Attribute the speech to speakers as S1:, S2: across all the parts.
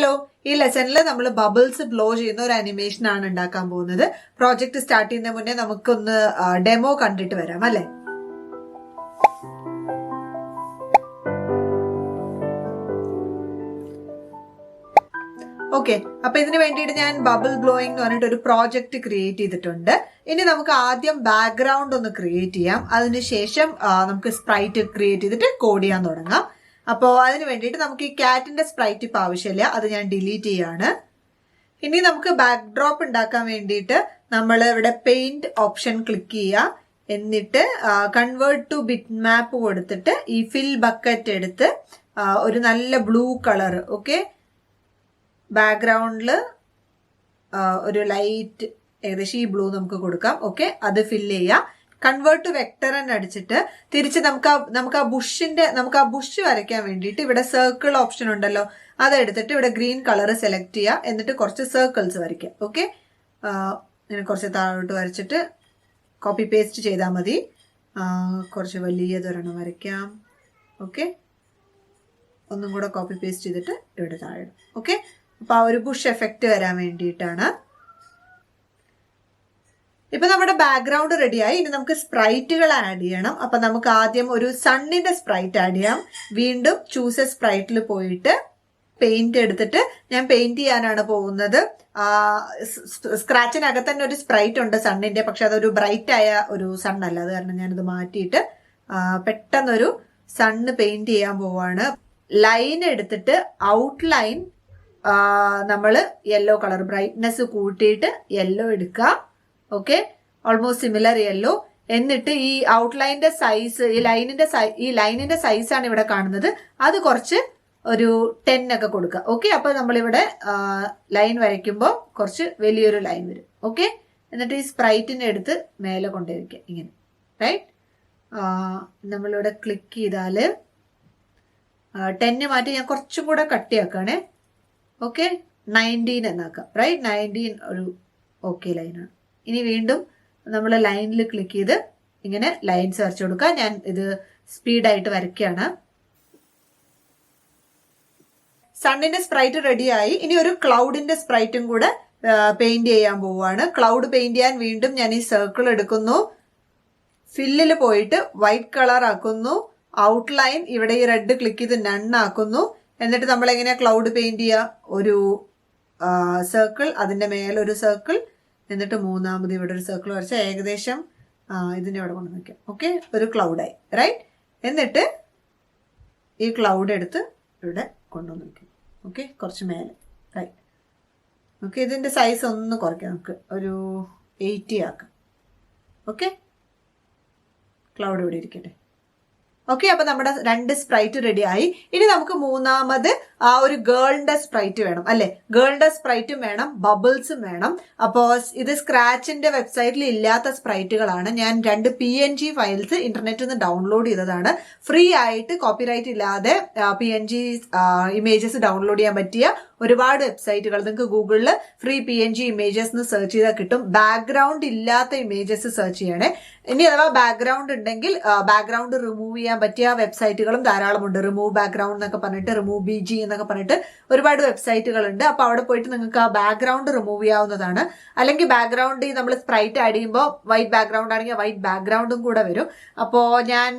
S1: Hello, ഈ ലെസണിൽ നമ്മൾ bubbles blow ചെയ്യുന്ന ഒരു അനിമേഷൻ ആണ് ഉണ്ടാക്കാൻ പോകുന്നത്. പ്രോജക്റ്റ് സ്റ്റാർട്ട് ചെയ്യുന്ന മുന്നേ നമുക്കൊന്ന് ഡെമോ കണ്ടിട്ട് വരാം അല്ലെ. ഓക്കെ, അപ്പൊ ഇതിന് വേണ്ടിയിട്ട് ഞാൻ ബബിൾ ബ്ലോയിങ് എന്ന് പറഞ്ഞിട്ട് ഒരു പ്രോജക്റ്റ് ക്രിയേറ്റ് ചെയ്തിട്ടുണ്ട്. ഇനി നമുക്ക് ആദ്യം ബാക്ക്ഗ്രൗണ്ട് ഒന്ന് ക്രിയേറ്റ് ചെയ്യാം. അതിനുശേഷം നമുക്ക് സ്പ്രൈറ്റ് ക്രിയേറ്റ് ചെയ്തിട്ട് കോഡ് ചെയ്യാൻ തുടങ്ങാം. അപ്പോൾ അതിന് വേണ്ടിയിട്ട് നമുക്ക് ഈ കാറ്റിന്റെ സ്പ്രൈറ്റ് ഇപ്പം ആവശ്യമില്ല, അത് ഞാൻ ഡിലീറ്റ് ചെയ്യാണ്. ഇനി നമുക്ക് ബാക്ക് ഡ്രോപ്പ് ഉണ്ടാക്കാൻ വേണ്ടിയിട്ട് നമ്മൾ ഇവിടെ പെയിന്റ് ഓപ്ഷൻ ക്ലിക്ക് ചെയ്യുക. എന്നിട്ട് കൺവേർട്ട് ടു ബിറ്റ് മാപ്പ് കൊടുത്തിട്ട് ഈ ഫിൽ ബക്കറ്റ് എടുത്ത് ഒരു നല്ല ബ്ലൂ കളർ, ഓക്കെ, ബാക്ക്ഗ്രൗണ്ടിൽ ഒരു ലൈറ്റ് ഏകദേശം ഈ ബ്ലൂ നമുക്ക് കൊടുക്കാം. ഓക്കെ, അത് ഫില്ല് ചെയ്യാം. കൺവേർട്ട് ടു വെക്ടർ എന്ന് അടിച്ചിട്ട് തിരിച്ച് നമുക്ക് ആ ബുഷ് വരയ്ക്കാൻ വേണ്ടിയിട്ട് ഇവിടെ സർക്കിൾ ഓപ്ഷൻ ഉണ്ടല്ലോ, അതെടുത്തിട്ട് ഇവിടെ ഗ്രീൻ കളർ സെലക്ട് ചെയ്യുക. എന്നിട്ട് കുറച്ച് സർക്കിൾസ് വരയ്ക്കുക. ഓക്കെ, ഇങ്ങനെ കുറച്ച് താഴോട്ട് വരച്ചിട്ട് കോപ്പി പേസ്റ്റ് ചെയ്താൽ മതി. കുറച്ച് വലിയതൊരെണ്ണം വരയ്ക്കാം. ഓക്കെ, ഒന്നും കൂടെ കോപ്പി പേസ്റ്റ് ചെയ്തിട്ട് ഇവിടെ താഴെ. ഓക്കെ, അപ്പൊ ആ ഒരു ബുഷ് എഫക്റ്റ് വരാൻ വേണ്ടിയിട്ടാണ്. ഇപ്പൊ നമ്മുടെ ബാക്ക്ഗ്രൗണ്ട് റെഡിയായി. ഇനി നമുക്ക് സ്പ്രൈറ്റുകൾ ആഡ് ചെയ്യണം. അപ്പൊ നമുക്ക് ആദ്യം ഒരു സണ്ണിന്റെ സ്പ്രൈറ്റ് ആഡ് ചെയ്യാം. വീണ്ടും ചൂസ് എ സ്പ്രൈറ്റിൽ പോയിട്ട് പെയിന്റ് എടുത്തിട്ട് ഞാൻ പെയിന്റ് ചെയ്യാനാണ് പോകുന്നത്. സ്ക്രാച്ചിനകത്ത് തന്നെ ഒരു സ്പ്രൈറ്റ് ഉണ്ട് സണ്ണിന്റെ, പക്ഷെ അതൊരു ബ്രൈറ്റ് ആയ ഒരു സണ്ണല്ല. അത് കാരണം ഞാനത് മാറ്റിയിട്ട് പെട്ടെന്നൊരു സണ്ണ് പെയിന്റ് ചെയ്യാൻ പോവാണ്. ലൈൻ എടുത്തിട്ട് ഔട്ട്ലൈൻ നമ്മൾ യെല്ലോ കളർ ബ്രൈറ്റ്നെസ് കൂട്ടിയിട്ട് യെല്ലോ എടുക്കുക. Okay, almost similar yellow. എന്നിട്ട് ഈ ഔട്ട്ലൈനിന്റെ സൈസ്, ഈ ലൈനിന്റെ സൈസാണ് ഇവിടെ കാണുന്നത്, അത് കുറച്ച് ഒരു 10 ഒക്കെ കൊടുക്കുക. ഓക്കെ, അപ്പൊ നമ്മളിവിടെ ലൈൻ വരയ്ക്കുമ്പോൾ കുറച്ച് വലിയൊരു ലൈൻ വരും. ഓക്കെ, എന്നിട്ട് ഈ സ്പ്രൈറ്റിനെ എടുത്ത് മേലെ കൊണ്ടുവയ്ക്കുക ഇങ്ങനെ. റൈറ്റ്, നമ്മളിവിടെ ക്ലിക്ക് ചെയ്താൽ 10 മാറ്റി ഞാൻ കുറച്ചും കൂടെ കട്ടിയാക്കാണേ. ഓക്കെ, 19 എന്നാക്കാം. റൈറ്റ്, 19 ഒരു ഓക്കെ ലൈനാണ്. ഇനി വീണ്ടും നമ്മൾ ലൈനിൽ ക്ലിക്ക് ചെയ്ത് ഇങ്ങനെ ലൈൻസ് വരച്ചു കൊടുക്കുക. ഞാൻ ഇത് സ്പീഡായിട്ട് വരയ്ക്കുകയാണ്. സണ്ണിന്റെ സ്പ്രൈറ്റ് റെഡിയായി. ഇനി ഒരു ക്ലൗഡിന്റെ സ്പ്രൈറ്റും കൂടെ പെയിന്റ് ചെയ്യാൻ പോവുകയാണ്. ക്ലൗഡ് പെയിന്റ് ചെയ്യാൻ വീണ്ടും ഞാൻ ഈ സർക്കിൾ എടുക്കുന്നു. ഫില്ലിൽ പോയിട്ട് വൈറ്റ് കളർ ആക്കുന്നു. ഔട്ട്ലൈൻ ഇവിടെ ഈ റെഡ് ക്ലിക്ക് ചെയ്ത് നൺ ആക്കുന്നു. എന്നിട്ട് നമ്മൾ എങ്ങനെയാ ക്ലൗഡ് പെയിന്റ് ചെയ്യുക? ഒരു സർക്കിൾ, അതിന്റെ മേലൊരു സർക്കിൾ, എന്നിട്ട് മൂന്നാമത് ഇവിടെ ഒരു സർക്കിൾ വരച്ച് ഏകദേശം ഇതിനെ ഇവിടെ കൊണ്ടു വയ്ക്കാം. ഓക്കെ, ഒരു ക്ലൗഡായി. റൈറ്റ്, എന്നിട്ട് ഈ ക്ലൗഡ് എടുത്ത് ഇവിടെ കൊണ്ടുവന്ന് വയ്ക്കും. ഓക്കെ, കുറച്ച് മേലെ. റൈറ്റ്, ഓക്കെ, ഇതിന്റെ സൈസ് ഒന്ന് കുറയ്ക്കാം. നമുക്ക് ഒരു 80 ആക്കാം. ഓക്കെ, ക്ലൗഡ് ഇവിടെ ഇരിക്കട്ടെ. ഓക്കെ, അപ്പൊ നമ്മുടെ 2 സ്പ്രൈറ്റ് റെഡിയായി. ഇനി നമുക്ക് മൂന്നാമത് ഒരു ഗേളിന്റെ സ്പ്രൈറ്റ് വേണം അല്ലെ. ഗേളിന്റെ സ്പ്രൈറ്റും വേണം, ബബിൾസും വേണം. അപ്പോ ഇത് സ്ക്രാച്ചിന്റെ വെബ്സൈറ്റിൽ ഇല്ലാത്ത സ്പ്രൈറ്റുകളാണ്. ഞാൻ 2 PNG ഫയൽസ് ഇന്റർനെറ്റിൽ നിന്ന് ഡൗൺലോഡ് ചെയ്തതാണ്. ഫ്രീ ആയിട്ട് കോപ്പിറൈറ്റ് ഇല്ലാതെ PNG ഇമേജസ് ഡൗൺലോഡ് ചെയ്യാൻ പറ്റിയ ഒരുപാട് വെബ്സൈറ്റുകൾ നിങ്ങൾക്ക് ഗൂഗിളിൽ ഫ്രീ PNG ഇമേജസ് എന്ന് സെർച്ച് ചെയ്താൽ കിട്ടും. ബാക്ക്ഗ്രൗണ്ട് ഇല്ലാത്ത ഇമേജസ് സെർച്ച് ചെയ്യണേ. ഇനി അഥവാ ബാക്ക്ഗ്രൗണ്ട് ഉണ്ടെങ്കിൽ ബാക്ക്ഗ്രൗണ്ട് റിമൂവ് ചെയ്യാൻ പറ്റിയ വെബ്സൈറ്റുകളും ധാരാളമുണ്ട്. റിമൂവ് ബാക്ക്ഗ്രൗണ്ട് എന്നൊക്കെ പറഞ്ഞിട്ട്, റിമൂവ് BG എന്നൊക്കെ പറഞ്ഞിട്ട് ഒരുപാട് വെബ്സൈറ്റുകൾ ഉണ്ട്. അപ്പൊ അവിടെ പോയിട്ട് നിങ്ങൾക്ക് ആ ബാക്ക്ഗ്രൗണ്ട് റിമൂവ് ചെയ്യാവുന്നതാണ്. അല്ലെങ്കിൽ ബാക്ക്ഗ്രൗണ്ട് നമ്മൾ സ്പ്രൈറ്റ് ആഡ് ചെയ്യുമ്പോൾ വൈറ്റ് ബാക്ക്ഗ്രൗണ്ട് ആണെങ്കിൽ വൈറ്റ് ബാക്ക്ഗ്രൗണ്ടും കൂടെ വരും. അപ്പോ ഞാൻ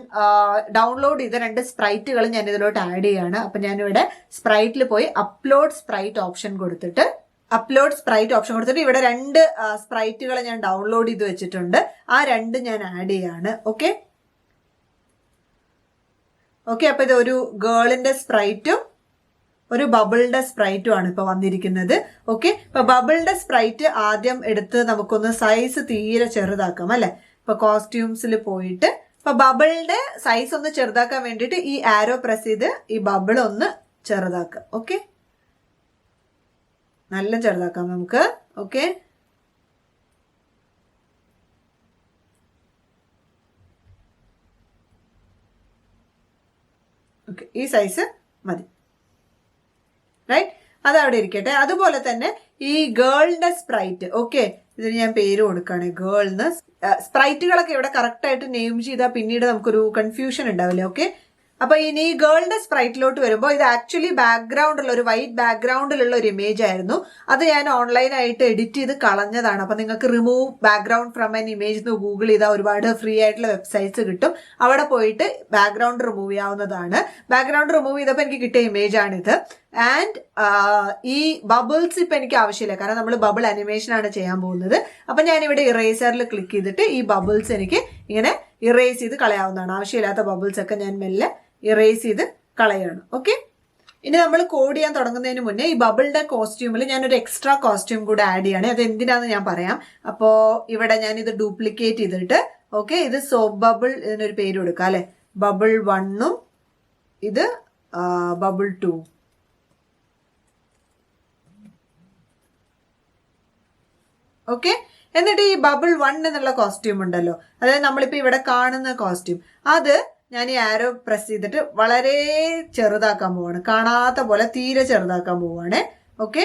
S1: ഡൗൺലോഡ് ചെയ്ത 2 സ്പ്രൈറ്റുകൾ ഞാൻ ഇതിലോട്ട് ആഡ് ചെയ്യാണ്. അപ്പൊ ഞാനിവിടെ സ്പ്രൈറ്റിൽ പോയി അപ്ലോഡ് സ്പ്രൈറ്റ് ഓപ്ഷൻ കൊടുത്തിട്ട് ഇവിടെ 2 സ്പ്രൈറ്റുകൾ ഞാൻ ഡൗൺലോഡ് ചെയ്ത് വെച്ചിട്ടുണ്ട്. ആ 2 ഞാൻ ആഡ് ചെയ്യാണ്. ഓക്കെ, അപ്പൊ ഇത് ഒരു ഗേളിന്റെ സ്പ്രൈറ്റും ഒരു ബബിളിന്റെ സ്പ്രൈറ്റും ആണ് ഇപ്പൊ വന്നിരിക്കുന്നത്. ഓക്കെ, ഇപ്പൊ ബബിളിന്റെ സ്പ്രൈറ്റ് ആദ്യം എടുത്ത് നമുക്കൊന്ന് സൈസ് തീരെ ചെറുതാക്കാം അല്ലെ. ഇപ്പൊ കോസ്റ്റ്യൂംസിൽ പോയിട്ട് ഇപ്പൊ ബബിളിന്റെ സൈസ് ഒന്ന് ചെറുതാക്കാൻ വേണ്ടിയിട്ട് ഈ ആരോ പ്രസ് ചെയ്ത് ഈ ബബിൾ ഒന്ന് ചെറുതാക്കാം. ഓക്കെ, നല്ല ചെറുതാക്കാം നമുക്ക്. ഓക്കെ, ഈ സൈസ് മതി. റൈറ്റ്, അത് അവിടെ ഇരിക്കട്ടെ. അതുപോലെ തന്നെ ഈ ഗേളിന്റെ സ്പ്രൈറ്റ്, ഓക്കെ, ഇതിന് ഞാൻ പേര് കൊടുക്കുകയാണ് ഗേൾന്ന്. സ്പ്രൈറ്റുകളൊക്കെ ഇവിടെ കറക്റ്റ് ആയിട്ട് നെയിം ചെയ്താൽ പിന്നീട് നമുക്കൊരു കൺഫ്യൂഷൻ ഉണ്ടാവില്ലേ. ഓക്കെ, അപ്പൊ ഇനി ഗേളിന്റെ സ്പ്രൈറ്റിലോട്ട് വരുമ്പോൾ ഇത് ആക്ച്വലി ബാക്ക്ഗ്രൗണ്ടിലുള്ള ഒരു വൈറ്റ് ബാക്ക്ഗ്രൗണ്ടിലുള്ള ഒരു ഇമേജ് ആയിരുന്നു. അത് ഞാൻ ഓൺലൈനായിട്ട് എഡിറ്റ് ചെയ്ത് കളഞ്ഞതാണ്. അപ്പൊ നിങ്ങൾക്ക് remove background from an image എന്ന് ഗൂഗിൾ ചെയ്താൽ ഒരുപാട് ഫ്രീ ആയിട്ടുള്ള വെബ്സൈറ്റ്സ് കിട്ടും. അവിടെ പോയിട്ട് ബാക്ക്ഗ്രൗണ്ട് റിമൂവ് ചെയ്യാവുന്നതാണ്. ബാക്ക്ഗ്രൗണ്ട് റിമൂവ് ചെയ്തപ്പോൾ എനിക്ക് കിട്ടിയ ഇമേജ് ആണിത്. ആൻഡ് ഈ ബബിൾസ് ഇപ്പൊ എനിക്ക് ആവശ്യമില്ല, കാരണം നമ്മൾ ബബിൾ അനിമേഷൻ ആണ് ചെയ്യാൻ പോകുന്നത്. അപ്പൊ ഞാൻ ഇവിടെ ഇറേസറിൽ ക്ലിക്ക് ചെയ്തിട്ട് ഈ ബബിൾസ് എനിക്ക് ഇങ്ങനെ ഇറേസ് ചെയ്ത് കളയാവുന്നതാണ്. ആവശ്യമില്ലാത്ത ബബിൾസ് ഒക്കെ ഞാൻ മെല്ലെ ഇറേസ് ചെയ്ത് കളയാണ്. ഓക്കെ, ഇനി നമ്മൾ കോഡ് ചെയ്യാൻ തുടങ്ങുന്നതിന് മുന്നേ ഈ ബബിളിന്റെ കോസ്റ്റ്യൂമിൽ ഞാനൊരു എക്സ്ട്രാ കോസ്റ്റ്യൂം കൂടെ ആഡ് ചെയ്യാണ്. അത് എന്തിനാന്ന് ഞാൻ പറയാം. അപ്പോ ഇവിടെ ഞാൻ ഇത് ഡ്യൂപ്ലിക്കേറ്റ് ചെയ്തിട്ട് ഓക്കെ, ഇത് സോപ്പ് ബബിൾ, ഇതിനൊരു പേര് കൊടുക്കാം അല്ലെ, ബബിൾ 1ഉം ഇത് ബബിൾ 2. ഓക്കെ, എന്നിട്ട് ഈ ബബിൾ 1 എന്നുള്ള കോസ്റ്റ്യൂം ഉണ്ടല്ലോ, അതായത് നമ്മളിപ്പോ ഇവിടെ കാണുന്ന കോസ്റ്റ്യൂം, അത് ഞാൻ ഈ ആരോ പ്രസ് ചെയ്തിട്ട് വളരെ ചെറുതാക്കാൻ പോവാണ്. കാണാത്ത പോലെ തീരെ ചെറുതാക്കാൻ പോവാണ്. ഓക്കെ,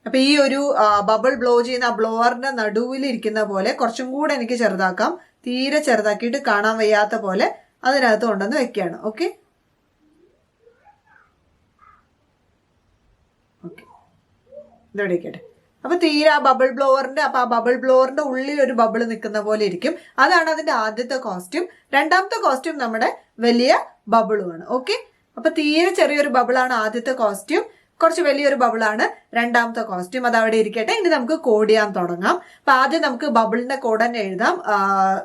S1: അപ്പൊ ഈ ഒരു ബബിൾ ബ്ലോ ചെയ്യുന്ന ബ്ലോവറിന്റെ നടുവിൽ ഇരിക്കുന്ന പോലെ കുറച്ചും കൂടെ എനിക്ക് ചെറുതാക്കാം. തീരെ ചെറുതാക്കിയിട്ട് കാണാൻ വയ്യാത്ത പോലെ അതിനകത്ത് കൊണ്ടുവന്ന് വെക്കുകയാണ്. ഓക്കെ, ഓക്കെ, ഇതോടെ ഇരിക്കട്ടെ. അപ്പൊ തീരെ ആ ബബിൾ ബ്ലോവറിന്റെ, അപ്പൊ ആ ബബിൾ ബ്ലോവറിന്റെ ഉള്ളിൽ ഒരു ബബിൾ നിൽക്കുന്ന പോലെ ഇരിക്കും. അതാണ് അതിന്റെ ആദ്യത്തെ കോസ്റ്റ്യൂം. രണ്ടാമത്തെ കോസ്റ്റ്യൂം നമ്മുടെ വലിയ ബബിളുമാണ്. ഓക്കെ, അപ്പൊ തീരെ ചെറിയൊരു ബബിളാണ് ആദ്യത്തെ കോസ്റ്റ്യൂം, കുറച്ച് വലിയൊരു ബബിളാണ് രണ്ടാമത്തെ കോസ്റ്റ്യൂം. അത് അവിടെ ഇരിക്കട്ടെ. ഇനി നമുക്ക് കോഡ് ചെയ്യാൻ തുടങ്ങാം. അപ്പൊ ആദ്യം നമുക്ക് ബബിളിന്റെ കോഡ് തന്നെ എഴുതാം.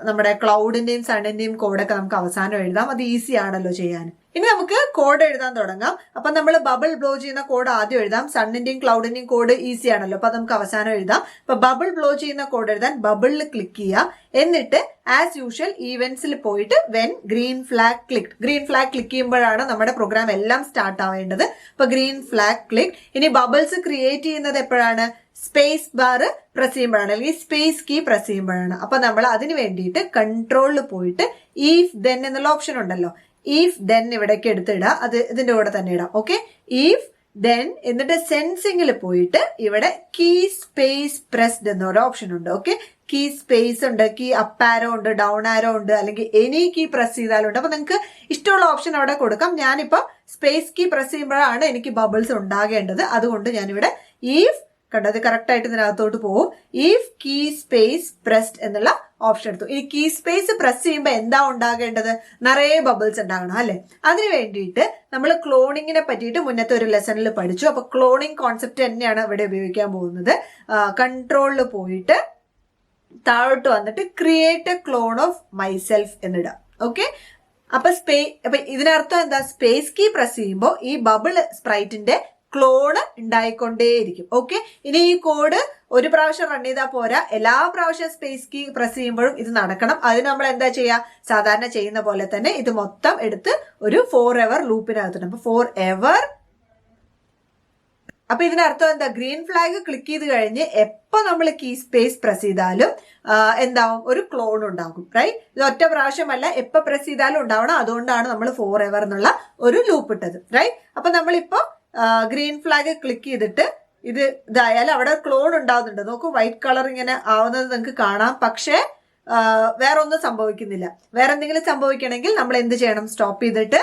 S1: നമ്മുടെ ക്ലൗഡിന്റെയും സണ്ണിന്റെയും കോഡൊക്കെ നമുക്ക് അവസാനം എഴുതാം. അത് ഈസി ആണല്ലോ ചെയ്യാൻ. ഇനി നമുക്ക് കോഡ് എഴുതാൻ തുടങ്ങാം. അപ്പൊ നമ്മൾ ബബിൾ ബ്ലോ ചെയ്യുന്ന കോഡ് ആദ്യം എഴുതാം. സണ്ണിന്റെയും ക്ലൗഡിന്റെയും കോഡ് ഈസി ആണല്ലോ, അപ്പൊ നമുക്ക് അവസാനം എഴുതാം. അപ്പൊ ബബിൾ ബ്ലോ ചെയ്യുന്ന കോഡ് എഴുതാൻ ബബിളിൽ ക്ലിക്ക് ചെയ്യുക. എന്നിട്ട് ആസ് യൂഷ്വൽ ഈവന്റ്സിൽ പോയിട്ട് when green flag click, green flag click ചെയ്യുമ്പോഴാണ് നമ്മുടെ പ്രോഗ്രാം എല്ലാം സ്റ്റാർട്ട് ആവേണ്ടത്. അപ്പൊ ഗ്രീൻ ഫ്ലാഗ് ക്ലിക്ക്. ഇനി ബബിൾസ് ക്രിയേറ്റ് ചെയ്യുന്നത് എപ്പോഴാണ്? സ്പേസ് ബാർ പ്രസ് ചെയ്യുമ്പോഴാണ്, അല്ലെങ്കിൽ സ്പേസ് കീ പ്രസ് ചെയ്യുമ്പോഴാണ്. അപ്പൊ നമ്മൾ അതിന് വേണ്ടിയിട്ട് കൺട്രോളിൽ പോയിട്ട് ഈഫ് ദെൻ എന്നുള്ള ഓപ്ഷൻ ഉണ്ടല്ലോ, ഈഫ് ദെൻ ഇവിടേക്ക് എടുത്തിടുക. അത് ഇതിന്റെ കൂടെ തന്നെ ഇടാം. ഓക്കെ, ഈഫ് ദെൻ, എന്നിട്ട് സെൻസിംഗിൽ പോയിട്ട് ഇവിടെ കീ സ്പേസ് പ്രസ്ഡ് എന്നൊരു ഓപ്ഷൻ ഉണ്ട്. ഓക്കെ, കീ സ്പേസ് ഉണ്ട്, കീ അപ്പ് ആരോ ഉണ്ട്, ഡൗൺ ആരോ ഉണ്ട്, അല്ലെങ്കിൽ എനി കീ പ്രസ് ചെയ്താലുണ്ട്. അപ്പൊ നിങ്ങൾക്ക് ഇഷ്ടമുള്ള ഓപ്ഷൻ അവിടെ കൊടുക്കാം. ഞാനിപ്പോ സ്പേസ് കീ പ്രസ് ചെയ്യുമ്പോഴാണ് എനിക്ക് ബബിൾസ് ഉണ്ടാകേണ്ടത്. അതുകൊണ്ട് ഞാനിവിടെ ഈഫ്, കണ്ടത് കറക്റ്റ് ആയിട്ട് ഇതിനകത്തോട്ട് പോകും. ഈഫ് കീ സ്പേസ് പ്രസ്ഡ് എന്നുള്ള ഓപ്ഷൻ എടുത്തു. ഈ കീ സ്പേസ് പ്രസ് ചെയ്യുമ്പോൾ എന്താ ഉണ്ടാകേണ്ടത്? നിറയെ ബബിൾസ് ഉണ്ടാകണം അല്ലെ. അതിന് വേണ്ടിയിട്ട് നമ്മൾ ക്ലോണിങ്ങിനെ പറ്റിയിട്ട് മുന്നത്തെ ഒരു ലെസണിൽ പഠിച്ചു. അപ്പൊ ക്ലോണിങ് കോൺസെപ്റ്റ് തന്നെയാണ് ഇവിടെ ഉപയോഗിക്കാൻ പോകുന്നത്. കൺട്രോളിൽ പോയിട്ട് താഴോട്ട് വന്നിട്ട് create a clone of myself എന്നിടാം. ഓക്കെ, അപ്പൊ ഇതിനർത്ഥം എന്താ? സ്പേസ് കീ പ്രസ് ചെയ്യുമ്പോൾ ഈ ബബിൾ സ്പ്രൈറ്റിന്റെ ക്ലോണ് ഉണ്ടായിക്കൊണ്ടേയിരിക്കും. ഓക്കെ, ഇനി ഈ കോഡ് ഒരു പ്രാവശ്യം റൺ ചെയ്താൽ പോരാ, എല്ലാ പ്രാവശ്യം സ്പേസ് കീ പ്രസ് ചെയ്യുമ്പോഴും ഇത് നടക്കണം. അതിന് നമ്മൾ എന്താ ചെയ്യുക? സാധാരണ ചെയ്യുന്ന പോലെ തന്നെ ഇത് മൊത്തം എടുത്ത് ഒരു ഫോർ എവർ ലൂപ്പിനകത്തിട്ട്, അപ്പൊ ഫോർ എവർ. അപ്പൊ ഇതിനർത്ഥം എന്താ? ഗ്രീൻ ഫ്ലാഗ് ക്ലിക്ക് ചെയ്ത് കഴിഞ്ഞ് എപ്പോ നമ്മൾ കീ സ്പേസ് പ്രസ് ചെയ്താലും എന്താവും? ഒരു ക്ലോൺ ഉണ്ടാകും. റൈറ്റ്, ഇത് ഒറ്റ പ്രാവശ്യമല്ല, എപ്പോ പ്രസ് ചെയ്താലും ഉണ്ടാവണം. അതുകൊണ്ടാണ് നമ്മൾ ഫോർ എവർ എന്നുള്ള ഒരു ലൂപ്പ് ഇട്ടത്. റൈറ്റ്, അപ്പൊ നമ്മളിപ്പോ ഗ്രീൻ ഫ്ലാഗ് ക്ലിക്ക് ചെയ്തിട്ട് ഇതായാലും അവിടെ ക്ലോൺ ഉണ്ടാവുന്നുണ്ട്. നോക്കൂ, വൈറ്റ് കളർ ഇങ്ങനെ ആവുന്നത് നിങ്ങൾക്ക് കാണാം. പക്ഷേ വേറെ ഒന്നും സംഭവിക്കുന്നില്ല. വേറെ എന്തെങ്കിലും സംഭവിക്കണമെങ്കിൽ നമ്മൾ എന്ത് ചെയ്യണം? സ്റ്റോപ്പ് ചെയ്തിട്ട്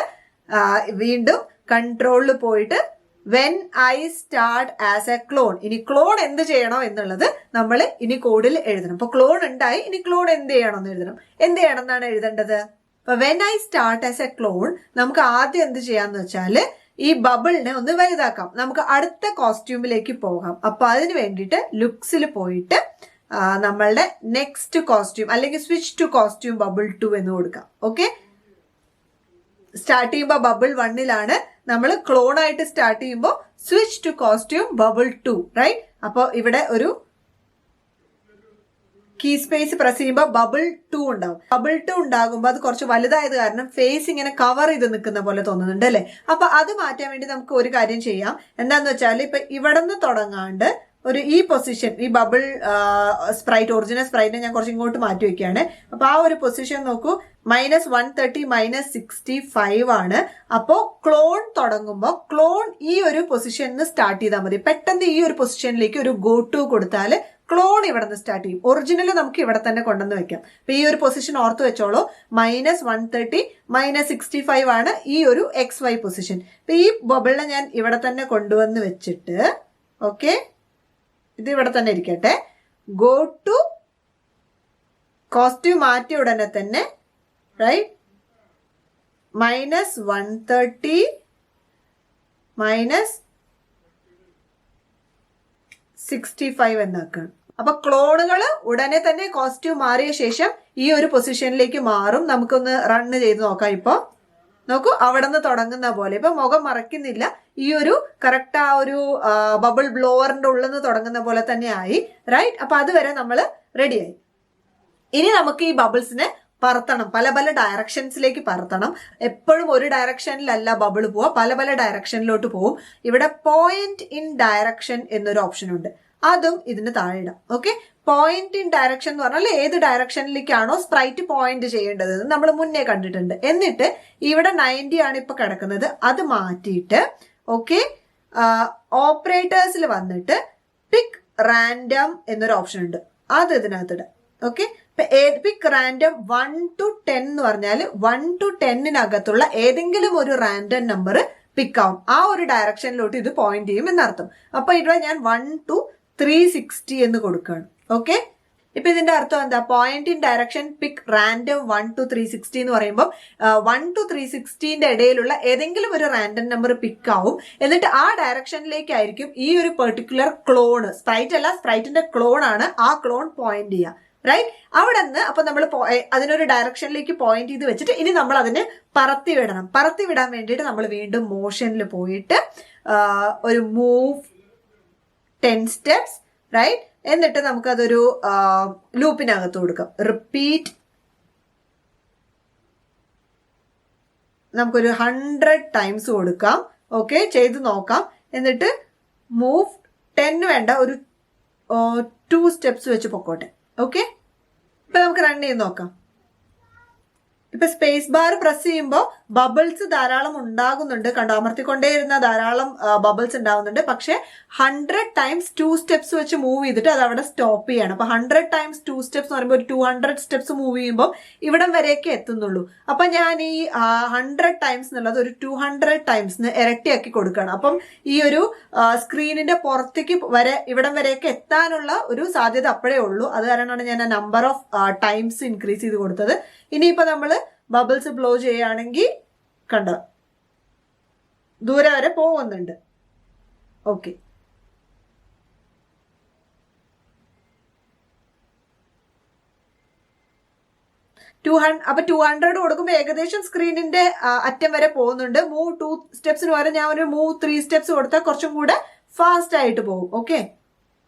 S1: വീണ്ടും കൺട്രോളിൽ പോയിട്ട് when I start as A clone. ഇനി ക്ലോൺ എന്ത് ചെയ്യണോ എന്നുള്ളത് നമ്മൾ ഇനി കോഡിൽ എഴുതണം. അപ്പൊ ക്ലോൺ ഉണ്ടായി, ഇനി ക്ലോൺ എന്ത് ചെയ്യണം എന്ന് എഴുതണം. എന്ത് ചെയ്യണം എന്നാണ് എഴുതേണ്ടത്? അപ്പൊ when I start as A clone നമുക്ക് ആദ്യം എന്ത് ചെയ്യാന്ന് വെച്ചാല് ഈ ബബിളിനെ ഒന്ന് വലുതാക്കാം. നമുക്ക് അടുത്ത കോസ്റ്റ്യൂമിലേക്ക് പോകാം. അപ്പൊ അതിന് വേണ്ടിയിട്ട് ലുക്സിൽ പോയിട്ട് നമ്മളുടെ നെക്സ്റ്റ് കോസ്റ്റ്യൂം അല്ലെങ്കിൽ സ്വിച്ച് ടു കോസ്റ്റ്യൂം ബബിൾ 2 എന്ന് കൊടുക്കാം. ഓക്കെ, സ്റ്റാർട്ട് ചെയ്യുമ്പോൾ ബബിൾ 1ലാണ്, നമ്മൾ ക്ലോൺ ആയിട്ട് സ്റ്റാർട്ട് ചെയ്യുമ്പോൾ switch to costume bubble 2. Right, അപ്പൊ ഇവിടെ ഒരു കീ സ്പേസ് പ്രസ് ചെയ്യുമ്പോൾ ബബിൾ 2 ഉണ്ടാവും. ബബിൾ 2 ഉണ്ടാകുമ്പോൾ അത് കുറച്ച് വലുതായത് കാരണം ഫേസ് ഇങ്ങനെ കവർ ചെയ്ത് നിൽക്കുന്ന പോലെ തോന്നുന്നുണ്ട് അല്ലെ. അപ്പൊ അത് മാറ്റാൻ വേണ്ടി നമുക്ക് ഒരു കാര്യം ചെയ്യാം. എന്താന്ന് വെച്ചാൽ ഇപ്പൊ ഇവിടെ നിന്ന് തുടങ്ങാണ്ട് ഒരു ഈ പൊസിഷൻ, ഈ ബബിൾ സ്പ്രൈറ്റ്, ഒറിജിനൽ സ്പ്രൈറ്റിനെ ഞാൻ കുറച്ച് ഇങ്ങോട്ട് മാറ്റി വെക്കുകയാണ്. അപ്പൊ ആ ഒരു പൊസിഷൻ നോക്കൂ, -130 -65 ആണ്. അപ്പോ ക്ലോൺ തുടങ്ങുമ്പോൾ ക്ലോൺ ഈ ഒരു പൊസിഷനിൽ സ്റ്റാർട്ട് ചെയ്താൽ മതി. പെട്ടെന്ന് ഈ ഒരു പൊസിഷനിലേക്ക് ഒരു ഗോ ടു കൊടുത്താൽ ക്ലോൺ ഇവിടെ നിന്ന് സ്റ്റാർട്ട് ചെയ്യും. ഒറിജിനൽ നമുക്ക് ഇവിടെ തന്നെ കൊണ്ടുവന്ന് വെക്കാം. അപ്പൊ ഈ ഒരു പൊസിഷൻ ഓർത്ത് വെച്ചോളൂ. -130 -65 ആണ് ഈ ഒരു XY പൊസിഷൻ. അപ്പൊ ഈ ബബിളിനെ ഞാൻ ഇവിടെ തന്നെ കൊണ്ടുവന്ന് വെച്ചിട്ട് ഓക്കെ, ഇത് ഇവിടെ തന്നെ ഇരിക്കട്ടെ. ഗോ ടു കോസ്റ്റ്യൂം മാറ്റിയ ഉടനെ തന്നെ റൈറ്റ് -130 -65 എന്നാക്കാണ്. അപ്പൊ ക്ലോണുകൾ ഉടനെ തന്നെ കോസ്റ്റ്യൂം മാറിയ ശേഷം ഈ ഒരു പൊസിഷനിലേക്ക് മാറും. നമുക്കൊന്ന് റണ്ണ് ചെയ്ത് നോക്കാം. ഇപ്പൊ നോക്കൂ, അവിടെ നിന്ന് തുടങ്ങുന്ന പോലെ ഇപ്പൊ മുഖം മറയ്ക്കുന്നില്ല. ഈ ഒരു കറക്റ്റ് ആ ഒരു ബബിൾ ബ്ലോവറിന്റെ ഉള്ളിൽ നിന്ന് തുടങ്ങുന്ന പോലെ തന്നെ ആയി. റൈറ്റ്, അപ്പൊ അതുവരെ നമ്മൾ റെഡിയായി. ഇനി നമുക്ക് ഈ ബബിൾസിനെ പറത്തണം, പല പല ഡയറക്ഷൻസിലേക്ക് പറത്തണം. എപ്പോഴും ഒരു ഡയറക്ഷനിലല്ല ബബിൾ പോവുക, പല പല ഡയറക്ഷനിലോട്ട് പോവും. ഇവിടെ പോയിന്റ് ഇൻ ഡയറക്ഷൻ എന്നൊരു ഓപ്ഷൻ ഉണ്ട്, അതും ഇതിന് താഴെ ഇടാം. ഓക്കെ, പോയിന്റ് ഇൻ ഡയറക്ഷൻ എന്ന് പറഞ്ഞാൽ ഏത് ഡയറക്ഷനിലേക്കാണോ സ്പ്രൈറ്റ് പോയിന്റ് ചെയ്യേണ്ടത് നമ്മൾ മുന്നേ കണ്ടിട്ടുണ്ട്. എന്നിട്ട് ഇവിടെ 90 ആണ് ഇപ്പൊ കിടക്കുന്നത്, അത് മാറ്റിയിട്ട് ഓക്കെ ഓപ്പറേറ്റേഴ്സിൽ വന്നിട്ട് പിക്ക് റാൻഡം എന്നൊരു ഓപ്ഷൻ ഉണ്ട്, അത് ഇതിനകത്ത് ഇടാം. ഓക്കെ, പിക്ക് റാൻഡം 1 to 10 എന്ന് പറഞ്ഞാൽ 1 to 10-നകത്തുള്ള ഏതെങ്കിലും ഒരു റാൻഡം നമ്പർ പിക്ക് ആവും. ആ ഒരു ഡയറക്ഷനിലോട്ട് ഇത് പോയിന്റ് ചെയ്യും എന്നർത്ഥം. അപ്പൊ ഇവിടെ ഞാൻ 1 to 360 എന്ന് കൊടുക്കുകയാണ്. ഓക്കെ, ഇപ്പൊ ഇതിന്റെ അർത്ഥം എന്താ? Point in direction pick random 1 to 360 എന്ന് പറയുമ്പോൾ 1 to 360ന്റെ ഇടയിലുള്ള ഏതെങ്കിലും ഒരു റാൻഡം നമ്പർ പിക്ക് ആവും. എന്നിട്ട് ആ ഡയറക്ഷനിലേക്കായിരിക്കും ഈ ഒരു പെർട്ടിക്കുലർ ക്ലോണ്, സ്പ്രൈറ്റ് അല്ല സ്പ്രൈറ്റിന്റെ ക്ലോൺ ആണ്, ആ ക്ലോൺ പോയിന്റ് ചെയ്യുക. റൈറ്റ്, അവിടെ നിന്ന് അപ്പൊ നമ്മൾ അതിനൊരു ഡയറക്ഷനിലേക്ക് പോയിന്റ് ചെയ്ത് വെച്ചിട്ട് ഇനി നമ്മൾ അതിനെ പറത്തി വിടണം. പറത്തി വിടാൻ വേണ്ടിയിട്ട് നമ്മൾ വീണ്ടും മോഷനിൽ പോയിട്ട് ഒരു മൂവ് 10 steps റൈറ്റ്, എന്നിട്ട് നമുക്കതൊരു ലൂപ്പിനകത്ത് കൊടുക്കാം. റിപ്പീറ്റ് നമുക്കൊരു 100 times കൊടുക്കാം. ഓക്കെ, ചെയ്ത് നോക്കാം. എന്നിട്ട് മൂവ് 10 വേണ്ട, ഒരു 2 steps വെച്ച് പൊക്കോട്ടെ. ഓക്കെ, ഇപ്പൊ നമുക്ക് റൺ ചെയ്ത് നോക്കാം. ഇപ്പൊ സ്പേസ് ബാർ പ്രസ് ചെയ്യുമ്പോൾ ബബിൾസ് ധാരാളം ഉണ്ടാകുന്നുണ്ട്. കണ്ടോ, അമർത്തിക്കൊണ്ടേയിരുന്ന ധാരാളം ബബിൾസ് ഉണ്ടാകുന്നുണ്ട്. പക്ഷെ 100 times 2 steps വെച്ച് മൂവ് ചെയ്തിട്ട് അത് അവിടെ സ്റ്റോപ്പ് ചെയ്യാണ്. അപ്പൊ 100 times 2 steps എന്ന് പറയുമ്പോൾ ഒരു 200 steps മൂവ് ചെയ്യുമ്പോൾ ഇവിടം വരെയൊക്കെ എത്തുന്നുള്ളൂ. അപ്പൊ ഞാൻ ഈ 100 times എന്നുള്ളത് ഒരു 200 times ഇരട്ടിയാക്കി കൊടുക്കുകയാണ്. അപ്പം ഈ ഒരു സ്ക്രീനിന്റെ പുറത്തേക്ക് വരെ ഇവിടം വരെയൊക്കെ എത്താനുള്ള ഒരു സാധ്യത അപ്പോഴേ ഉള്ളൂ. അത് കാരണമാണ് ഞാൻ ആ നമ്പർ ഓഫ് ടൈംസ് ഇൻക്രീസ് ചെയ്ത് കൊടുത്തത്. ഇനിയിപ്പോ നമ്മള് ബബിൾസ് ബ്ലോ ചെയ്യുകയാണെങ്കിൽ കണ്ടോ ദൂരെ വരെ പോകുന്നുണ്ട്. ഓക്കെ, അപ്പൊ 200 കൊടുക്കുമ്പോൾ ഏകദേശം സ്ക്രീനിന്റെ അറ്റം വരെ പോകുന്നുണ്ട്. മൂവ് 2 സ്റ്റെപ്സിന് പകരം ഞാൻ ഒരു മൂവ് 3 steps കൊടുത്താൽ കുറച്ചും കൂടെ ഫാസ്റ്റ് ആയിട്ട് പോകും. ഓക്കെ,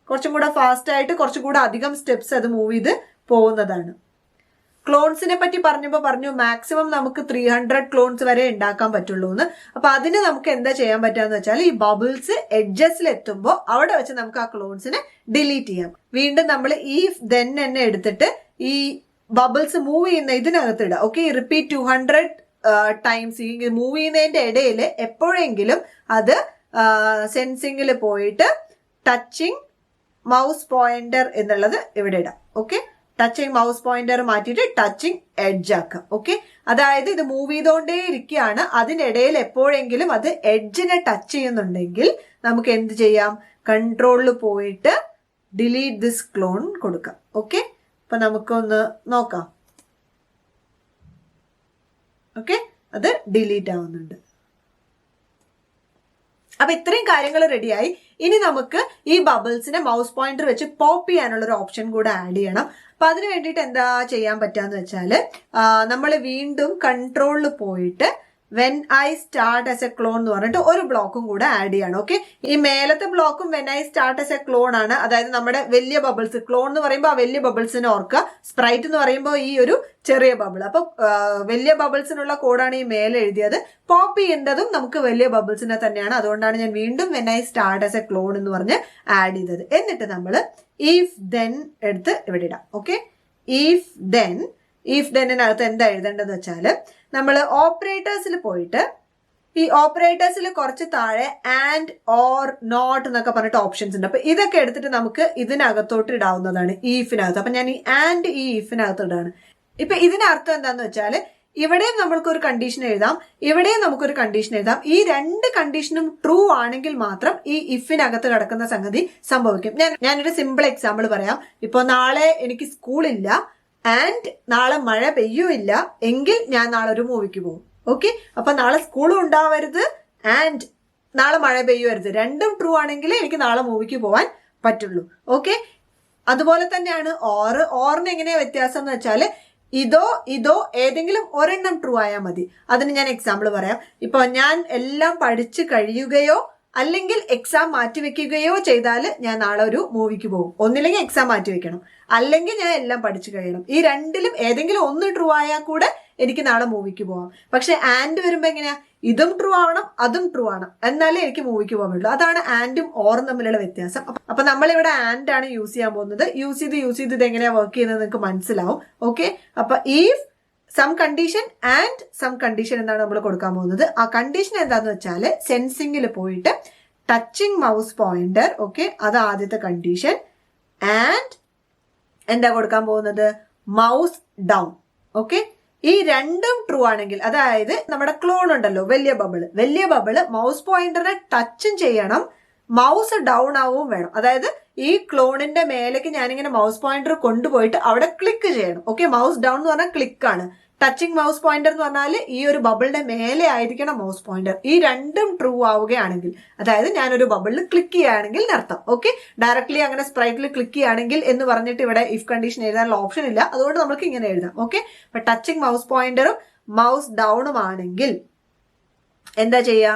S1: കുറച്ചും കൂടെ ഫാസ്റ്റ് ആയിട്ട് കുറച്ചും കൂടെ അധികം സ്റ്റെപ്സ് അത് മൂവ് ചെയ്ത് പോകുന്നതാണ്. ക്ലോൺസിനെ പറ്റി പറഞ്ഞു മാക്സിമം നമുക്ക് 300 ക്ലോൺസ് വരെ ഉണ്ടാക്കാൻ പറ്റുള്ളൂ എന്ന്. അപ്പൊ അതിന് നമുക്ക് എന്താ ചെയ്യാൻ പറ്റാന്ന് വെച്ചാൽ ഈ ബബിൾസ് എഡ്ജസിൽ എത്തുമ്പോൾ അവിടെ വെച്ച് നമുക്ക് ആ ക്ലോൺസിനെ ഡിലീറ്റ് ചെയ്യാം. വീണ്ടും നമ്മൾ ഈഫ് ദെൻ എന്നെ എടുത്തിട്ട് ഈ ബബിൾസ് മൂവ് ചെയ്യുന്ന ഇതിനകത്ത് ഇടാം. Okay, repeat 200 times. ഈ മൂവ് ചെയ്യുന്നതിന്റെ ഇടയിൽ എപ്പോഴെങ്കിലും അത് സെൻസിങ്ങിൽ പോയിട്ട് ടച്ചിങ് മൗസ് പോയിന്റർ എന്നുള്ളത് ഇവിടെ ഇടാം. ഓക്കെ, ടച്ചിങ് മൗസ് പോയിന്റർ മാറ്റിയിട്ട് ടച്ചിങ് എഡ്ജ് ആക്കാം. ഓക്കെ, അതായത് ഇത് മൂവ് ചെയ്തുകൊണ്ടേ ഇരിക്കുകയാണ്, അതിനിടയിൽ എപ്പോഴെങ്കിലും അത് എഡ്ജിനെ ടച്ച് ചെയ്യുന്നുണ്ടെങ്കിൽ നമുക്ക് എന്ത് ചെയ്യാം? കൺട്രോളിൽ പോയിട്ട് ഡിലീറ്റ് ദിസ് ക്ലോൺ കൊടുക്കാം. ഓക്കെ, അപ്പൊ നമുക്കൊന്ന് നോക്കാം. ഓക്കെ, അത് ഡിലീറ്റ് ആവുന്നുണ്ട്. അപ്പൊ ഇത്രയും കാര്യങ്ങൾ റെഡിയായി. ഇനി നമുക്ക് ഈ ബബിൾസിനെ മൗസ് പോയിന്റർ വെച്ച് പോപ്പ് ചെയ്യാനുള്ള ഒരു ഓപ്ഷൻ കൂടെ ആഡ് ചെയ്യണം. അപ്പൊ അതിന് വേണ്ടിയിട്ട് എന്താ ചെയ്യാൻ പറ്റാന്ന് വെച്ചാല് നമ്മൾ വീണ്ടും കൺട്രോളിൽ പോയിട്ട് when I start as A clone എന്ന് പറഞ്ഞിട്ട് ഒരു ബ്ലോക്കും കൂടെ ആഡ് ചെയ്യണം. ഓക്കെ, ഈ മേലത്തെ ബ്ലോക്കും when I start as A clone ആണ്. അതായത് നമ്മുടെ വലിയ ബബിൾസ്, ക്ലോൺ എന്ന് പറയുമ്പോൾ ആ വലിയ ബബിൾസിനെ ഓർക്കുക, സ്പ്രൈറ്റ് എന്ന് പറയുമ്പോൾ ഈ ഒരു ചെറിയ ബബിൾ. അപ്പൊ വലിയ ബബിൾസിനുള്ള കോഡാണ് ഈ മേലെ എഴുതിയത്. പോപ്പ് ചെയ്യേണ്ടതും നമുക്ക് വലിയ ബബിൾസിനെ തന്നെയാണ്. അതുകൊണ്ടാണ് ഞാൻ വീണ്ടും when I start as A clone എന്ന് പറഞ്ഞ് ആഡ് ചെയ്തത്. എന്നിട്ട് നമ്മൾ ഈഫ് ദെൻ എടുത്ത് ഇവിടെ ഇടാം. ഓക്കെ, ഈഫ് ദെന്നിനകത്ത് എന്താ എഴുതേണ്ടതെന്ന് വെച്ചാൽ നമ്മൾ ഓപ്പറേറ്റേഴ്സിൽ പോയിട്ട് ഈ ഓപ്പറേറ്റേഴ്സിൽ കുറച്ച് താഴെ ആൻഡ് ഓർ നോട്ട് എന്നൊക്കെ പറഞ്ഞിട്ട് ഓപ്ഷൻസ് ഉണ്ട്. അപ്പൊ ഇതൊക്കെ എടുത്തിട്ട് നമുക്ക് ഇതിനകത്തോട്ട് ഇടാവുന്നതാണ്, ഈ ഇഫിനകത്ത്. അപ്പൊ ഞാൻ ഈ ആൻഡ് ഈ ഇഫിനകത്ത് ഇടാണ്. ഇപ്പൊ ഇതിനർത്ഥം എന്താന്ന് വെച്ചാൽ ഇവിടെയും നമ്മൾക്കൊരു കണ്ടീഷൻ എഴുതാം, ഇവിടെയും നമുക്കൊരു കണ്ടീഷൻ എഴുതാം. ഈ രണ്ട് കണ്ടീഷനും ട്രൂ ആണെങ്കിൽ മാത്രം ഈ ഇഫിനകത്ത് കിടക്കുന്ന സംഗതി സംഭവിക്കും. ഞാനൊരു സിമ്പിൾ എക്സാമ്പിൾ പറയാം. ഇപ്പൊ നാളെ എനിക്ക് സ്കൂളില്ല ആൻഡ് നാളെ മഴ പെയ്യൂല്ല എങ്കിൽ ഞാൻ നാളെ ഒരു മൂവിക്ക് പോകും. ഓക്കെ, അപ്പൊ നാളെ സ്കൂളും ഉണ്ടാവരുത് ആൻഡ് നാളെ മഴ പെയ്യുവരുത്. രണ്ടും ട്രൂ ആണെങ്കിൽ എനിക്ക് നാളെ മൂവിക്ക് പോവാൻ പറ്റുള്ളൂ. ഓക്കെ, അതുപോലെ തന്നെയാണ് ഓറിന് എങ്ങനെയാ വ്യത്യാസം എന്ന് വെച്ചാൽ ഇതോ ഏതെങ്കിലും ഒരെണ്ണം ട്രൂ ആയാൽ മതി. അതിന് ഞാൻ എക്സാമ്പിൾ പറയാം. ഇപ്പൊ ഞാൻ എല്ലാം പഠിച്ചു കഴിയുകയോ അല്ലെങ്കിൽ എക്സാം മാറ്റിവെക്കുകയോ ചെയ്താൽ ഞാൻ നാളെ ഒരു മൂവിക്ക് പോകും. ഒന്നില്ലെങ്കിൽ എക്സാം മാറ്റിവെക്കണം, അല്ലെങ്കിൽ ഞാൻ എല്ലാം പഠിച്ചു കഴിയണം. ഈ രണ്ടിലും ഏതെങ്കിലും ഒന്ന് ട്രൂ ആയാൽ കൂടെ എനിക്ക് നാളെ മൂവിക്ക് പോവാം. പക്ഷെ ആൻഡ് വരുമ്പോ എങ്ങനെയാ, ഇതും ട്രൂ ആവണം അതും ട്രൂ ആണ്, എന്നാലേ എനിക്ക് മൂവിക്ക് പോകാൻ പറ്റുള്ളൂ. അതാണ് ആൻഡും ഓറും തമ്മിലുള്ള വ്യത്യാസം. അപ്പൊ നമ്മളിവിടെ ആൻഡ് ആണ് യൂസ് ചെയ്യാൻ പോകുന്നത്. യൂസ് ചെയ്ത് ഇത് എങ്ങനെയാ വർക്ക് ചെയ്യുന്നത് നിങ്ങൾക്ക് മനസ്സിലാവും. ഓക്കെ, അപ്പൊ if some condition and some condition എന്താണ് നമ്മൾ കൊടുക്കാൻ പോകുന്നത്. ആ കണ്ടീഷൻ എന്താന്ന് വെച്ചാൽ സെൻസിംഗിൽ പോയിട്ട് ടച്ചിങ് മൗസ് പോയിന്റർ, ഓക്കെ, അത് ആദ്യത്തെ കണ്ടീഷൻ. ആൻഡ് എന്താ കൊടുക്കാൻ പോകുന്നത്, മൗസ് ഡൗൺ. ഓക്കെ, ഈ രണ്ടും ട്രൂ ആണെങ്കിൽ, അതായത് നമ്മുടെ ക്ലോൺ ഉണ്ടല്ലോ വലിയ ബബിള് മൗസ് പോയിന്ററിനെ ടച്ചും ചെയ്യണം, മൗസ് ഡൗൺ ആവും വേണം. അതായത് ഈ ക്ലോണിന്റെ മേലേക്ക് ഞാനിങ്ങനെ മൗസ് പോയിന്റർ കൊണ്ടുപോയിട്ട് അവിടെ ക്ലിക്ക് ചെയ്യണം. ഓക്കെ, മൗസ് ഡൗൺ എന്ന് പറഞ്ഞാൽ ക്ലിക്കാണ്. ടച്ചിങ് മൗസ് പോയിന്റർ എന്ന് പറഞ്ഞാൽ ഈ ഒരു ബബിളിന്റെ മേലെ ആയിരിക്കണം മൗസ് പോയിന്റർ. ഈ രണ്ടും ട്രൂ ആവുകയാണെങ്കിൽ, അതായത് ഞാനൊരു ബബിളിൽ ക്ലിക്ക് ചെയ്യുകയാണെങ്കിൽ എന്നർത്ഥം. ഓക്കെ, ഡയറക്ട്ലി അങ്ങനെ സ്പ്രൈറ്റിൽ ക്ലിക്ക് ചെയ്യുകയാണെങ്കിൽ എന്ന് പറഞ്ഞിട്ട് ഇവിടെ ഇഫ് കണ്ടീഷൻ എഴുതാനുള്ള ഓപ്ഷൻ ഇല്ല. അതുകൊണ്ട് നമുക്ക് ഇങ്ങനെ എഴുതാം. ഓക്കെ, അപ്പൊ ടച്ചിങ് മൗസ് പോയിന്ററും മൗസ് ഡൗണും ആണെങ്കിൽ എന്താ ചെയ്യാ,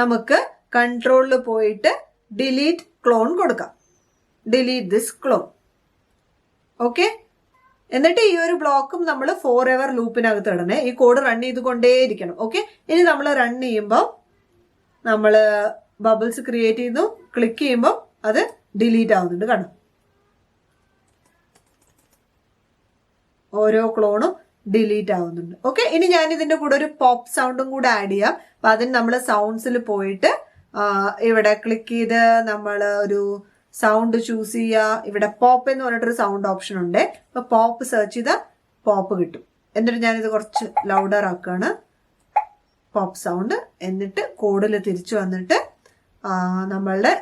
S1: നമുക്ക് കൺട്രോളിൽ പോയിട്ട് ഡിലീറ്റ് ക്ലോൺ കൊടുക്കാം. Delete this clone. ഓക്കെ, എന്നിട്ട് ഈ ഒരു ബ്ലോക്കും നമ്മൾ ഫോർ എവർ ലൂപ്പിനകത്ത് ഇടണേ. ഈ കോഡ് റൺ ചെയ്തുകൊണ്ടേയിരിക്കണം. ഓക്കെ, ഇനി നമ്മൾ റൺ ചെയ്യുമ്പോൾ നമ്മൾ ബബിൾസ് ക്രിയേറ്റ് ചെയ്യുന്നു, ക്ലിക്ക് ചെയ്യുമ്പോൾ അത് ഡിലീറ്റ് ആവുന്നുണ്ട്. കാണാം, ഓരോ ക്ലോണും ഡിലീറ്റ് ആവുന്നുണ്ട്. ഓക്കെ, ഇനി ഞാൻ ഇതിന്റെ കൂടെ ഒരു പോപ്പ് സൗണ്ടും കൂടെ ആഡ് ചെയ്യാം. അപ്പൊ അതിന് നമ്മൾ സൗണ്ട്സിൽ പോയിട്ട് ഇവിടെ ക്ലിക്ക് ചെയ്ത് നമ്മൾ ഒരു സൗണ്ട് ചൂസ് ചെയ്യുക. ഇവിടെ പോപ്പ് എന്ന് പറഞ്ഞിട്ടൊരു സൗണ്ട് ഓപ്ഷൻ ഉണ്ട്. അപ്പൊ പോപ്പ് സെർച്ച് ചെയ്താൽ പോപ്പ് കിട്ടും. എന്നിട്ട് ഞാനിത് കുറച്ച് ലൗഡർ ആക്കുകയാണ്, പോപ്പ് സൗണ്ട്. എന്നിട്ട് കോഡിൽ തിരിച്ചു വന്നിട്ട് നമ്മളുടെ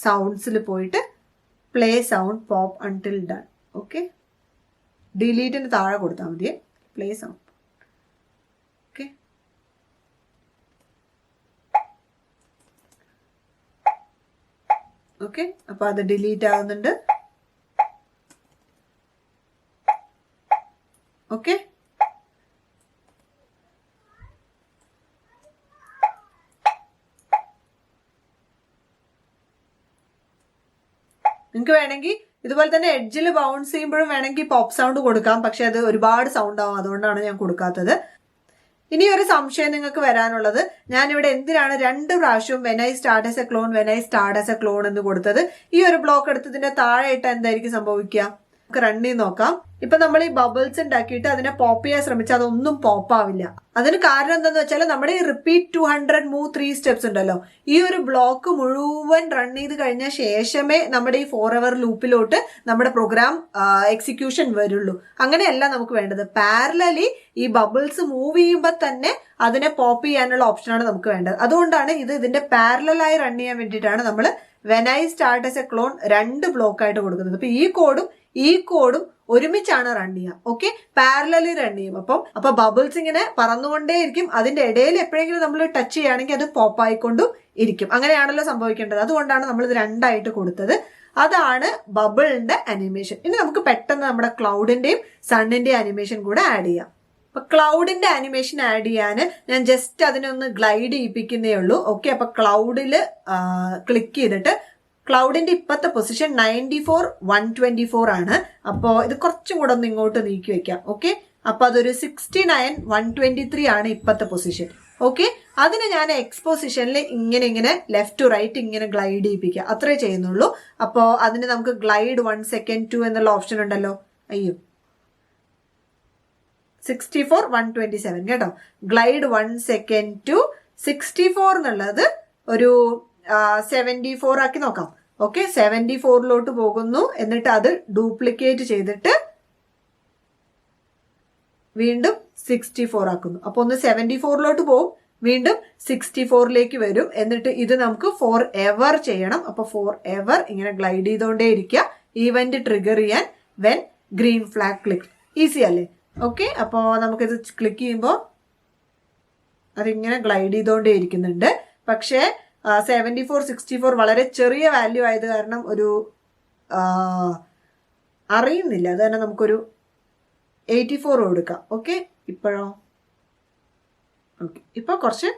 S1: സൗണ്ട്സിൽ പോയിട്ട് play sound pop until done. Okay, ഡിലീറ്റിന് താഴെ കൊടുത്താൽ മതിയെ, പ്ലേ സൗണ്ട്. ഓക്കെ, ഓക്കെ, അപ്പൊ അത് ഡിലീറ്റ് ആവുന്നുണ്ട്. ഓക്കെ, നിങ്ങൾക്ക് വേണമെങ്കിൽ ഇതുപോലെ തന്നെ എഡ്ജിൽ ബൗൺസ് ചെയ്യുമ്പോഴും വേണമെങ്കിൽ പോപ്പ് സൗണ്ട് കൊടുക്കാം. പക്ഷെ അത് ഒരുപാട് സൗണ്ട് ആവും, അതുകൊണ്ടാണ് ഞാൻ കൊടുക്കാത്തത്. ഇനി ഒരു സംശയം നിങ്ങൾക്ക് വരാനുള്ളത്, ഞാനിവിടെ എന്തിനാണ് 2 പ്രാവശ്യവും when I start as A clone എന്ന് കൊടുത്തത്. ഈ ഒരു ബ്ലോക്ക് എടുത്തതിന്റെ താഴെ ഇട്ട എന്തായിരിക്കും സംഭവിക്കുക, നമുക്ക് റൺ ചെയ്ത് നോക്കാം. ഇപ്പൊ നമ്മൾ ഈ ബബിൾസ് ഉണ്ടാക്കിയിട്ട് അതിനെ പോപ്പ് ചെയ്യാൻ ശ്രമിച്ചാൽ അതൊന്നും പോപ്പ് ആവില്ല. അതിന് കാരണം എന്താന്ന് വെച്ചാൽ നമ്മുടെ ഈ റിപ്പീറ്റ് 200 മൂവ് 3 സ്റ്റെപ്സ് ഉണ്ടല്ലോ, ഈ ഒരു ബ്ലോക്ക് മുഴുവൻ റൺ ചെയ്ത് കഴിഞ്ഞ ശേഷമേ നമ്മുടെ ഈ ഫോർ എവർ ലൂപ്പിലോട്ട് നമ്മുടെ പ്രോഗ്രാം എക്സിക്യൂഷൻ വരുള്ളൂ. അങ്ങനെയല്ല നമുക്ക് വേണ്ടത്. പാരലലി ഈ ബബിൾസ് മൂവ് ചെയ്യുമ്പോൾ തന്നെ അതിനെ പോപ്പ് ചെയ്യാനുള്ള ഓപ്ഷനാണ് നമുക്ക് വേണ്ടത്. അതുകൊണ്ടാണ് ഇതിന്റെ പാരലലായി റൺ ചെയ്യാൻ വേണ്ടിയിട്ടാണ് നമ്മൾ when I start as A clone 2 block ആയിട്ട് കൊടുക്കുന്നത്. അപ്പൊ ഈ കോഡും ഒരുമിച്ചാണ് റൺ ചെയ്യുക. ഓക്കെ, പാരലലി റൺ ചെയ്യും. അപ്പൊ ബബിൾസ് ഇങ്ങനെ പറന്നുകൊണ്ടേയിരിക്കും. അതിന്റെ ഇടയിൽ എപ്പോഴെങ്കിലും നമ്മൾ ടച്ച് ചെയ്യുകയാണെങ്കിൽ അത് പോപ്പ് ആയിക്കൊണ്ടും ഇരിക്കും. അങ്ങനെയാണല്ലോ സംഭവിക്കേണ്ടത്. അതുകൊണ്ടാണ് നമ്മൾ ഇത് 2 ആയിട്ട് കൊടുത്തത്. അതാണ് ബബിളിന്റെ അനിമേഷൻ. ഇനി നമുക്ക് പെട്ടെന്ന് നമ്മുടെ ക്ലൗഡിന്റെയും സണ്ണിന്റെയും അനിമേഷൻ കൂടെ ആഡ് ചെയ്യാം. അപ്പൊ ക്ലൗഡിന്റെ അനിമേഷൻ ആഡ് ചെയ്യാൻ ഞാൻ ജസ്റ്റ് അതിനൊന്ന് ഗ്ലൈഡ് ചെയ്യിപ്പിക്കുന്നേ ഉള്ളൂ. ഓക്കെ, അപ്പൊ ക്ലൗഡിൽ ക്ലിക്ക് ചെയ്തിട്ട് ക്ലൗഡിന്റെ ഇപ്പത്തെ പൊസിഷൻ 94 124 ആണ്. അപ്പോൾ ഇത് കുറച്ചും കൂടെ ഒന്ന് ഇങ്ങോട്ട് നീക്കി വെക്കാം. ഓക്കെ, അപ്പൊ അതൊരു 69 123 ആണ് ഇപ്പത്തെ പൊസിഷൻ. ഓക്കെ, അതിന് ഞാൻ എക്സ് പൊസിഷനിൽ ഇങ്ങനെ ലെഫ്റ്റ് ടു റൈറ്റ് ഇങ്ങനെ ഗ്ലൈഡ് ചെയ്യിപ്പിക്കുക, അത്രേ ചെയ്യുന്നുള്ളൂ. അപ്പോൾ അതിന് നമുക്ക് ഗ്ലൈഡ് 1 second 2 എന്നുള്ള ഓപ്ഷൻ ഉണ്ടല്ലോ. 64 127 കേട്ടോ. ഗ്ലൈഡ് 1 second 2 64 എന്നുള്ളത് ഒരു 74 ആക്കി നോക്കാം. ഓക്കെ, 74 പോകുന്നു. എന്നിട്ട് അത് ഡ്യൂപ്ലിക്കേറ്റ് ചെയ്തിട്ട് വീണ്ടും 64 ആക്കുന്നു. അപ്പൊ ഒന്ന് 74 പോകും, വീണ്ടും 64 വരും. എന്നിട്ട് ഇത് നമുക്ക് ഫോർ എവർ ചെയ്യണം. അപ്പൊ ഫോർ എവർ ഇങ്ങനെ ഗ്ലൈഡ് ചെയ്തോണ്ടേ ഇരിക്കുക. ഈവന്റ് ട്രിഗർ ചെയ്യാൻ when green flag click. Easy അല്ലേ? ഓക്കെ, അപ്പോ നമുക്കിത് ക്ലിക്ക് ചെയ്യുമ്പോൾ അതിങ്ങനെ ഗ്ലൈഡ് ചെയ്തോണ്ടേ ഇരിക്കുന്നുണ്ട്. പക്ഷേ 74, 64 വളരെ ചെറിയ വാല്യൂ ആയത് കാരണം ഒരു അറിയുന്നില്ല. അത് തന്നെ നമുക്കൊരു 84 കൊടുക്കാം. ഓക്കെ, ഇപ്പോഴോ? ഓക്കെ, ഇപ്പൊ കുറച്ച്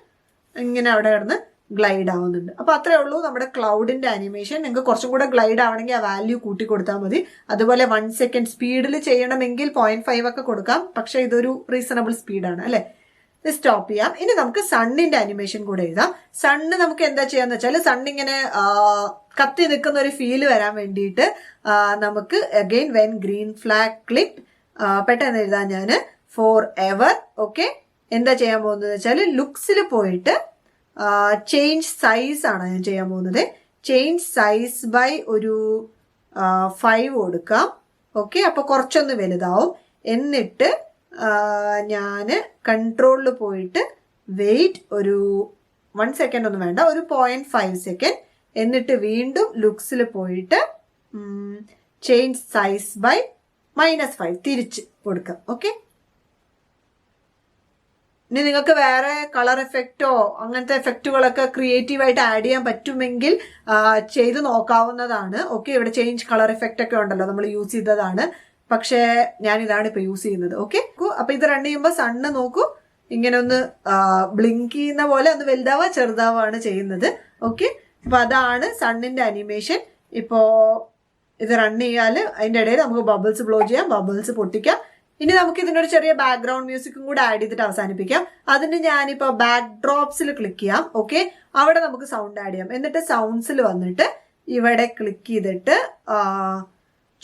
S1: ഇങ്ങനെ അവിടെ കിടന്ന് ഗ്ലൈഡ് ആവുന്നുണ്ട്. അപ്പൊ അത്രേ ഉള്ളൂ നമ്മുടെ ക്ലൗഡിന്റെ അനിമേഷൻ. നിങ്ങൾക്ക് കുറച്ചും കൂടെ ഗ്ലൈഡ് ആവണമെങ്കിൽ ആ വാല്യൂ കൂട്ടി കൊടുത്താൽ മതി. അതുപോലെ 1 സെക്കൻഡ് സ്പീഡിൽ ചെയ്യണമെങ്കിൽ 0.5 ഒക്കെ കൊടുക്കാം. പക്ഷെ ഇതൊരു റീസണബിൾ സ്പീഡാണ് അല്ലെ. ഇത് സ്റ്റോപ്പ് ചെയ്യാം. ഇനി നമുക്ക് സണ്ണിന്റെ അനിമേഷൻ കൂടെ എഴുതാം. സണ്ണ് നമുക്ക് എന്താ ചെയ്യാന്ന് വെച്ചാൽ സണ്ണിങ്ങനെ കത്തി നിൽക്കുന്ന ഒരു ഫീല് വരാൻ വേണ്ടിയിട്ട് നമുക്ക് again when green flag click പെട്ടെന്ന് എഴുതാൻ ഞാൻ ഫോർ എവർ. ഓക്കെ, എന്താ ചെയ്യാൻ പോകുന്നത് വെച്ചാൽ ലുക്സിൽ പോയിട്ട് ചേഞ്ച് സൈസ് ആണ് ഞാൻ ചെയ്യാൻ പോകുന്നത്. ചേഞ്ച് സൈസ് ബൈ ഒരു 5 കൊടുക്കാം. ഓക്കെ, അപ്പൊ കുറച്ചൊന്ന് വലുതാവും. എന്നിട്ട് ഞാൻ കൺട്രോളിൽ പോയിട്ട് വെയിറ്റ് ഒരു 1 സെക്കൻഡ് ഒന്നും വേണ്ട, ഒരു 0.5 സെക്കൻഡ്. എന്നിട്ട് വീണ്ടും ലുക്സിൽ പോയിട്ട് ചേഞ്ച് സൈസ് ബൈ -5 തിരിച്ച് കൊടുക്കാം. ഓക്കെ, ഇനി നിങ്ങൾക്ക് വേറെ കളർ എഫക്റ്റോ അങ്ങനത്തെ എഫക്റ്റുകളൊക്കെ ക്രിയേറ്റീവായിട്ട് ആഡ് ചെയ്യാൻ പറ്റുമെങ്കിൽ ചെയ്ത് നോക്കാവുന്നതാണ്. ഓക്കെ, ഇവിടെ ചേഞ്ച് കളർ എഫക്റ്റ് ഒക്കെ ഉണ്ടല്ലോ, നമ്മൾ യൂസ് ചെയ്തതാണ്. പക്ഷേ ഞാൻ ഇതാണ് ഇപ്പൊ യൂസ് ചെയ്യുന്നത്. ഓക്കെ, അപ്പൊ ഇത് റൺ ചെയ്യുമ്പോൾ സണ്ണ് നോക്കൂ ഇങ്ങനെ ഒന്ന് ബ്ലിങ്ക് ചെയ്യുന്ന പോലെ ഒന്ന് വലുതാവുക ചെറുതാവാണ് ചെയ്യുന്നത്. ഓക്കെ, അപ്പൊ അതാണ് സണ്ണിന്റെ അനിമേഷൻ. ഇപ്പോ ഇത് റൺ ചെയ്യാൽ അതിന്റെ ഇടയിൽ നമുക്ക് ബബിൾസ് ബ്ലോ ചെയ്യാം, ബബിൾസ് പൊട്ടിക്കാം. ഇനി നമുക്ക് ഇതിനൊരു ചെറിയ ബാക്ക്ഗ്രൗണ്ട് മ്യൂസിക്കും കൂടെ ആഡ് ചെയ്തിട്ട് അവസാനിപ്പിക്കാം. അതിന് ഞാനിപ്പോ ബാക്ക് ഡ്രോപ്സിൽ ക്ലിക്ക് ചെയ്യാം. ഓക്കെ, അവിടെ നമുക്ക് സൗണ്ട് ആഡ് ചെയ്യാം. എന്നിട്ട് സൗണ്ട്സിൽ വന്നിട്ട് ഇവിടെ ക്ലിക്ക് ചെയ്തിട്ട്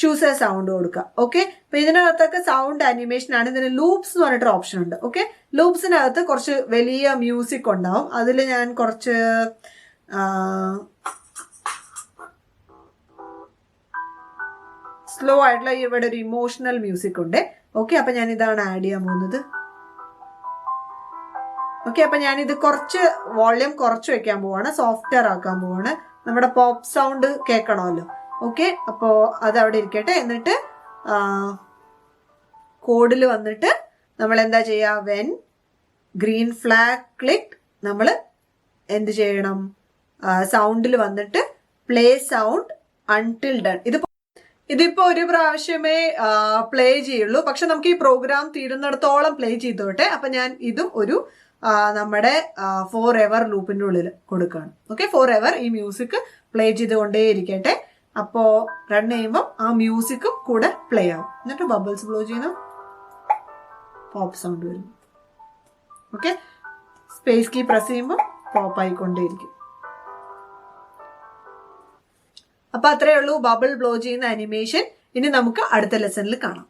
S1: ചൂസ് എ സൗണ്ട് കൊടുക്കുക. ഓക്കെ, അപ്പൊ ഇതിനകത്തൊക്കെ സൗണ്ട് അനിമേഷൻ ആണ്. ഇതിന് ലൂപ്സ് എന്ന് പറഞ്ഞിട്ടൊരു ഓപ്ഷൻ ഉണ്ട്. ഓക്കെ, ലൂപ്സിനകത്ത് കുറച്ച് വലിയ മ്യൂസിക് ഉണ്ടാവും. അതിൽ ഞാൻ കുറച്ച് സ്ലോ ആയിട്ടുള്ള ഇവിടെ ഒരു ഇമോഷണൽ മ്യൂസിക് ഉണ്ട്. ഓക്കെ, അപ്പൊ ഞാൻ ഇതാണ് ആഡ് ചെയ്യാൻ പോകുന്നത്. ഓക്കെ, അപ്പൊ ഞാനിത് കുറച്ച് വോള്യൂം കുറച്ച് വെക്കാൻ പോവാണ്, സോഫ്റ്റ്വെയർ ആക്കാൻ പോവാണ്. നമ്മുടെ പോപ്പ് സൗണ്ട് കേൾക്കണമല്ലോ. ഓക്കെ, അപ്പോ അതവിടെ ഇരിക്കട്ടെ. എന്നിട്ട് കോഡിൽ വന്നിട്ട് നമ്മൾ എന്താ ചെയ്യുക, വെൻ ഗ്രീൻ ഫ്ലാഗ് ക്ലിക്ക് നമ്മൾ എന്ത് ചെയ്യണം, സൗണ്ടിൽ വന്നിട്ട് പ്ലേ സൗണ്ട് അൺടിൽ ഡൺ. ഇതിപ്പോ ഒരു പ്രാവശ്യമേ പ്ലേ ചെയ്യുള്ളൂ. പക്ഷെ നമുക്ക് ഈ പ്രോഗ്രാം തീരുന്നിടത്തോളം പ്ലേ ചെയ്തോട്ടെ. അപ്പൊ ഞാൻ ഇതും ഒരു നമ്മുടെ ഫോർ എവർ ലൂപ്പിന്റെ ഉള്ളിൽ കൊടുക്കുകയാണ്. ഓക്കെ, ഫോർ എവർ ഈ മ്യൂസിക് പ്ലേ ചെയ്തുകൊണ്ടേ ഇരിക്കട്ടെ. അപ്പോ റൺ ചെയ്യുമ്പോൾ ആ മ്യൂസിക്കും കൂടെ പ്ലേ ആവും. എന്നിട്ട് ബബിൾസ് ബ്ലോ ചെയ്യുന്നു, പോപ്പ് സൗണ്ട് വരുന്നു. ഓക്കെ, സ്പേസ് കീ പ്രസ് ചെയ്യുമ്പോൾ പോപ്പ് ആയിക്കൊണ്ടേയിരിക്കും. അപ്പൊ അത്രയേ ഉള്ളൂ ബബിൾ ബ്ലോ ചെയ്യുന്ന അനിമേഷൻ. ഇനി നമുക്ക് അടുത്ത ലെസണിൽ കാണാം.